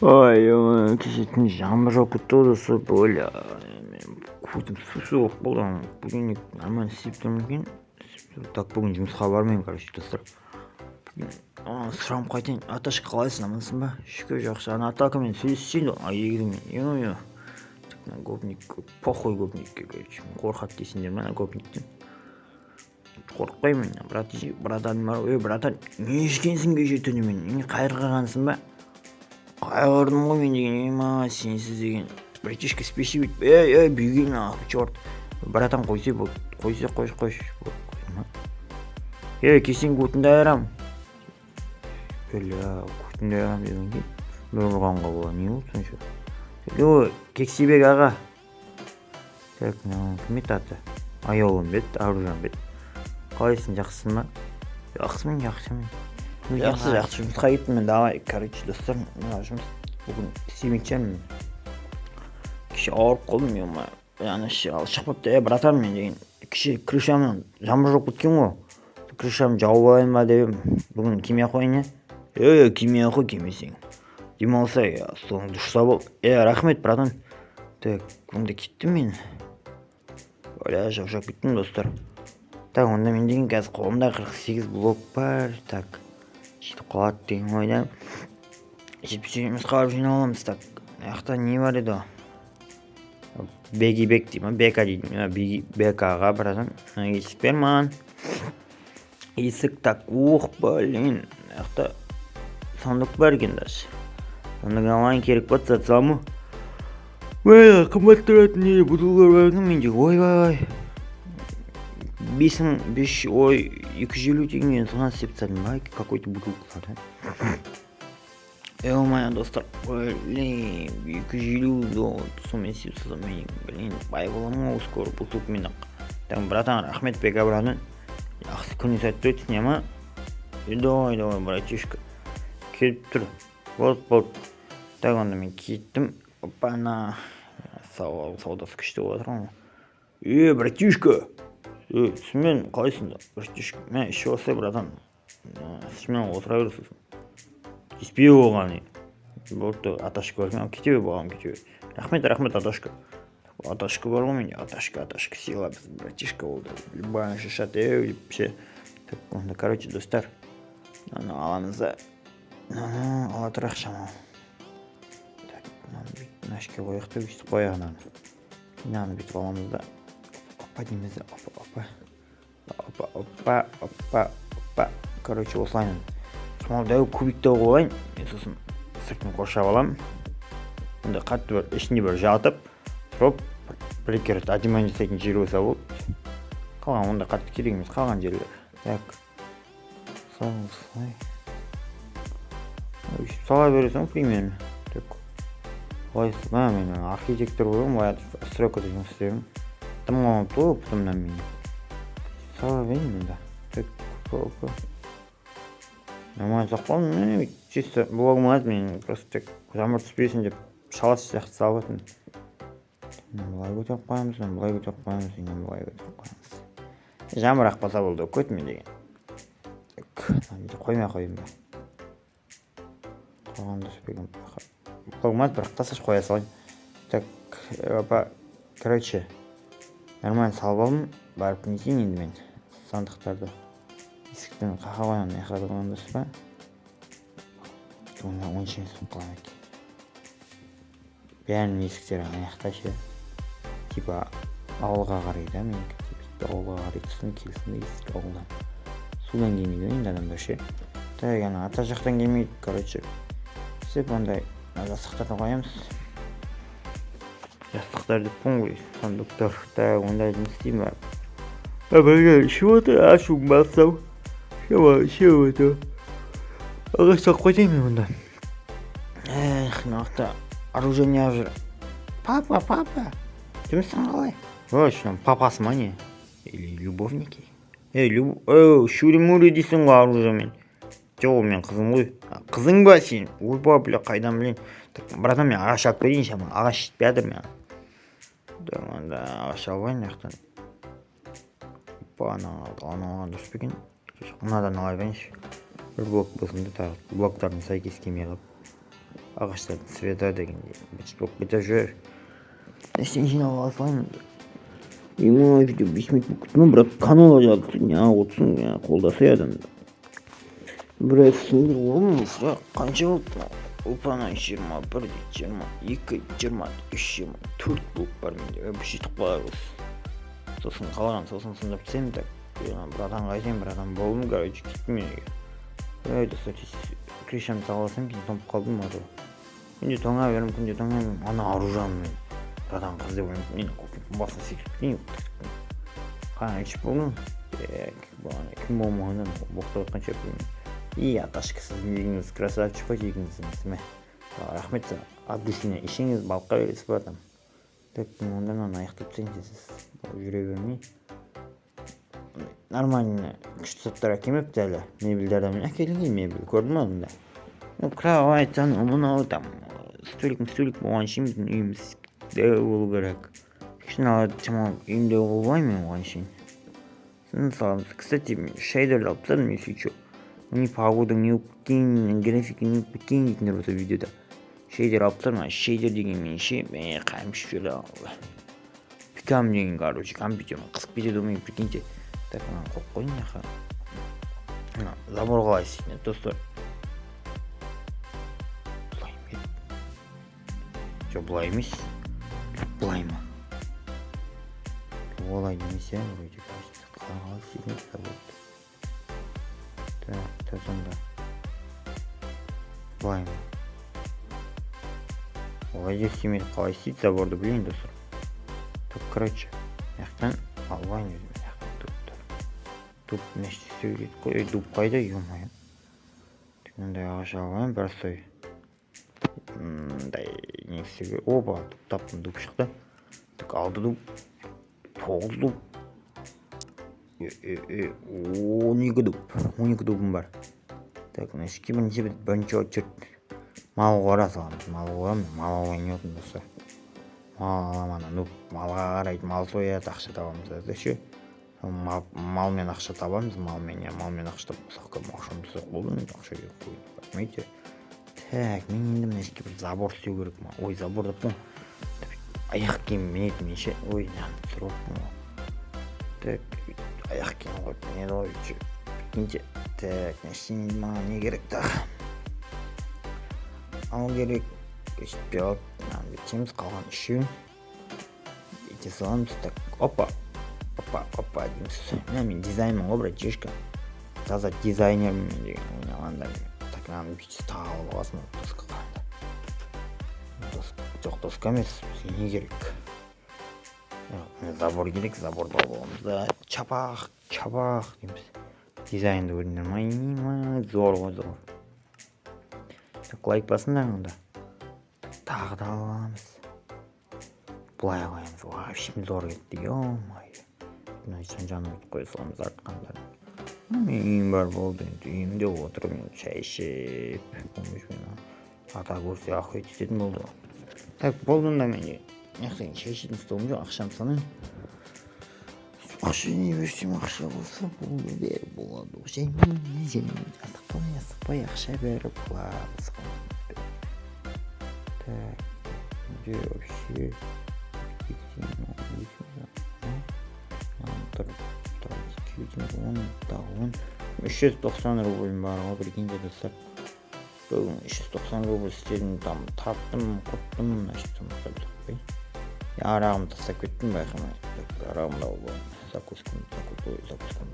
Ой, кеше түн жаңбыр жауып кетті ғой достар. Бля, көзім суық болды. Бүгін нормально істеп тұрмын екен. Так, бүгін жұмысқа бармаймын, короче, достар. Сұрап қайтайын, Аташ, қалайсың, амансың ба? Шүкір, жақсы. Ана Атакамен сөйлесейін, егізімен. Ё-ё. Гопник, похуй гопникке, короче. Қорқады дейсіңдер ме, гопниктен? Қорықпаймын, братан бар. Братан, не ішкенсің кеше түнімен? Не қайырғағансың ба? Қайырдым ғой мен деген, сенсіз деген. Братишка, спеши бит. Бүйген, черт. Братан, қойсы болды. Қойсы. Кесен көтінді айырам. Көтінді айырам дегенде. Бір ұрғанға бола, не болды сонша? Кексебек аға. Так, кім еді аты? Айолым бет, Аружан бет. Қалайсың, жақсысың ба? Жақсымын. Жақсы, жұмысқа кеттім мен. Давай, короче, достар, жұмыс бүгін істемекшімін. Кеше ауырып қалдым, яғни шықпапты. Братан, мен деген кеше крышамнан жаңбыр жауып кеткен ғой. Крышамды жауып алайын ба деп бүгін кеме қойын. Кеме қой, кемесең. Демалса, соңды ұшса бол. Рахмет, братан. Так, онда кеттім мен. Жап кеттім, достар. Так, онда мен деген қазір қолымда 48 блок бар. Так, жетіп қалады деген ойда. Жетпесе жұмысқа барып жиналамыз. Так, аяқта не бар еді? Бек дейм, Бека дейм. Бекаға, братан. Есік бер маған. Есік, так, блин. Аяқта сандық бар екен даже. Сондық алайын керек бат, сатсамы? Қымбат тұратын не бутылдар бар екен менде. Ой. 250 теңгені соған істеп тастадым ба? Какой-то бутылкалар. Моя достар, 250 сонымен істеп тастадым мен. Блин, бай боламын ғой скоро бутылкамен ақ. Так, братан, рахмет Бека братан. Жақсы күні сәтті өтсін, ма? Давай, братишка. Келіп тұр. Вот. Так, онда мен кеттім. Опана. Саудасы күшті отырған ғой. Братишка. Сімен қалайсың да, братишка? Мен іші осылай, братан. Сімен отыра бересің. Кеспей болған. Болды, Аташка көрген. Кете болған, кете. Рахмет, Аташка. Аташка бар ғой менде. Аташка сила біз, братишка болды. Любая шашат, вообще. Так, онда, короче, достар. Аламыз да. Ала тұрақ шамал. Так, нашке қояқты өстіп қояғынан. Бүйтіп аламыз да. Опа дейміз да. Опа. Короче, осылайын. Шамал дәу кубикті қойын. Мен сосын сыртын қоршап алам. Онда қатты бір, ішінде бір жатып. Тұрып, бір-екі адиман жасайтын жер болса болды. Қалған, онда қатты керек емес, қалған жерлер. Так. Осылай. Сала бересің, примерно. Так. Қалайсың, мен архитектор болым, стройкада жұмыс істеймін. Там ғалам той, потом на меня. Сала берейін, да. Так, опа. Нормально сақпалым, чисто блогым мен просто так жаңбыр түспесін деп шаласы сияқты салып өтін. Былай көтеп қоямыз. Жаңбыр ақпаса болды, көтіме деген. Қоймай қойым ба. Қоғамды сөйген. Блогым бірақ тасаш қоя салайын. Так, короче, нормально салып алдым. Барып нетейін енді мен сандықтарды. Есіктің қақаланын аяқады қоғандасы ба? Онда 10 шемесін қылан екен. Бәрінің есіктері аяқта ше. Типа ауылға қарай да, мен ауылға қарай түстің келсінде есік ауылдан. Судан келмейді енді адамдар ше. Так, ата жақтан келмейді, короче. Сеп ондай жастықтарды қоямыз. Жастықтар деп қой, сандықтар. Так, онда жұмыс істеймін ба? Чего-то ашуң бассам. Чего-то. Ағашта қойдайым онда. Нақта оружие не жүр. Папа. Жұмыстан қалай? Шынан папасы ма не? Или любовники? Шури-мури дейсің ғой оружиемен. Жоқ, мен қызым ғой. Қызың ба сен? Ойба, қайдан білейін. Братан, мен ағаш алып берейін шама. Ағаш жетпей жатыр мен. Онда ағаш алайын аяқтан. Ана дұрыс бекен. Мынадан алай берейінші. Бір блок болсын да, блоктардың сәйкес келмей қалып. ағаштардың света дегендей бітіп болып кете жүр. Нәрсені жинап алсайын. Ема видео 5 минут болып кетті ма, бірақ каналға жазып неғып отырсың, қолдаса адамды. Біраз сындыр болмын, сұрақ қанша болды? Ұлпана 21, 22, 23, 24 болып бар менде. Бүшетіп қалар осы. Сосын қалған, сосын сындырып тесем так. Bir adam қайтайын, бір адам болдым, короче, кеттім мен үйге. Өйді кришамды сағаласам кейін томып қалдым ма. Күнде тоңа берім, күнде тоңа берім. Ана аружан мен. Bir adam қыз деп ойлаймын. Мен көкем басын секіп кетейін. Қана ішіп болдым. Кім болмағандан боқтап отқан шеп болдым. Аташка, сіздің егіңіз красавчик қой, егіңіз ме. Рахмет, от душіне ішіңіз балыққа бересіз ба адам. Так, ондан аяқтап сенсіз. Жүре бермей. Нормально күшті заттар әкелмепті әлі. Мебельдерді мен әкелінген мебель көрдім алдында. Кровать, мынау там столик болған шейін біздің үйімізде болу керек. Кішкене шамалы үйімде болмаймын оған шейін. Кстати, шейдерді алып тастадым, если что. Не погода не укинь, графики не укинь дейтіндер болса видеода. Шейдер алып тастадым, шейдер деген менше қайымшып жүрді. Пикам деген, короче, компьютермен қысып кетеді олмай, прикиньте. Так, қойып қойын яқа. Забор қалай істейтін, достар. Бұлай ме? Жо, бұлай емес. Бұлай ма? Олай демес я, вроде кажется. Қалай істейтін заборды. Так, сонда. Бұлай ма? Олай де істемейді, қалай істейді заборды білейін, достар. Так, короче, яқтан алайын өзім. Дуб нешті істеу қой, дуб қайда, ё-моё. Мындай ағаш алайын, бір сой. Мындай не істеуге, опа, дуб таптым, дуб шықты. Так, алды дуб, 9 дуб. 12 дуб, 12 дубым бар. Так, нешке бірінші очерт. Мал қора саламыз, мал қорамын, мал алайын өтін достар. Мал аламана, дуб, малға қарайды, мал сояды, ақша табамыз, әзірше. Малмен ақша табамыз, малмен ақша табамыз, ақшамды соқ болдым, ақша керек қойды, бақмайды. Так, мен енді мінешке бір забор істеу керек ма? Ой, забор деп бұн. Аяқ киім менет менше. Ой, нәмді тұрып мұ. Так, аяқ киім қойып менеді ғой. Бекінте. Так, нәштен маған не керек та? Ал керек. Көшіп алып, бетеміз қалған үшеуін. Бете саламыз, так, опа дейміз. Мен дизайнмын ғой, братишка. Таза дизайнермін мен деген ойнағанда. Так, мені бүйтіп тағылып аласың, доска қағанда. Жоқ, доска емес, не керек. Забор керек, заборда боламыз. Чапақ дейміз. Дизайнды көрдіңдер ма? Зор ғой, зор. Так, лайк басыңдар онда. Тағы да аламыз. Бұлай қоямыз, вообще зор кетті, ё-майо. Жан өтіп қой саламыз артқандар. Мен үйім бар болды, үйімде отырып, шай ішіп, ата көрсе ақует ететін болды. Так, болдың менде. Яқсайын шай ішетін столым жоқ, ақшам санайын. Ақша не берсем, ақша болса, болады. Асықпай ақша беріп болады. Так, где вообще? 390 рубль бар ғой, прикиньте достар. Бүгін 390 рубль істедім, там таптым, құрттым, қой. Арағымды тастап кеттім, байқамай. Арағымда ол болған. Закускамды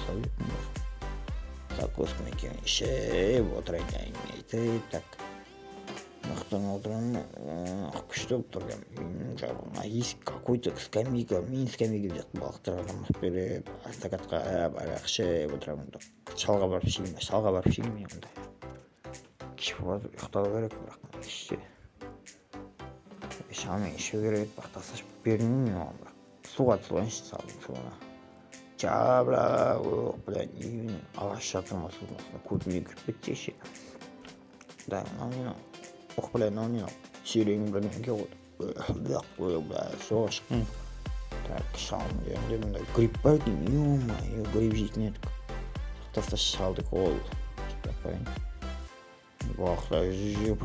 салып етін бар. Закускам екен, ішіп отырайын әңгімейді. Так, мақтан отырамын, күшті болып тұрған. Үйінің жағына есік какой-то скамейка, мен скамейка жақтың балықтарға мақ беріп, астакатқа арақ ішіп отырамын. Шалға барып шейін мен онда. Кішіп олады, ұйықтау керек, бірақ іште. Шамын ішу керек, бақтасы ашып бермеймін мен оған, бірақ суға түсілайыншы салдым суына. Жабыра, ағаш жатырма суына, көтімге кіріп бітсеші. Да, мынау сиренің бірінге қойды. Соға шыққын. Так, шалым жерінде мұнда грипп бар дейм, ё-майо, грипп жейтін едік. Тастас шалдық ол. Бақта жеп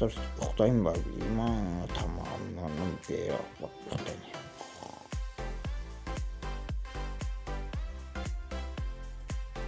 ұйықтаймын ба білмеймін. Тамағымнан бері ұйықтайын.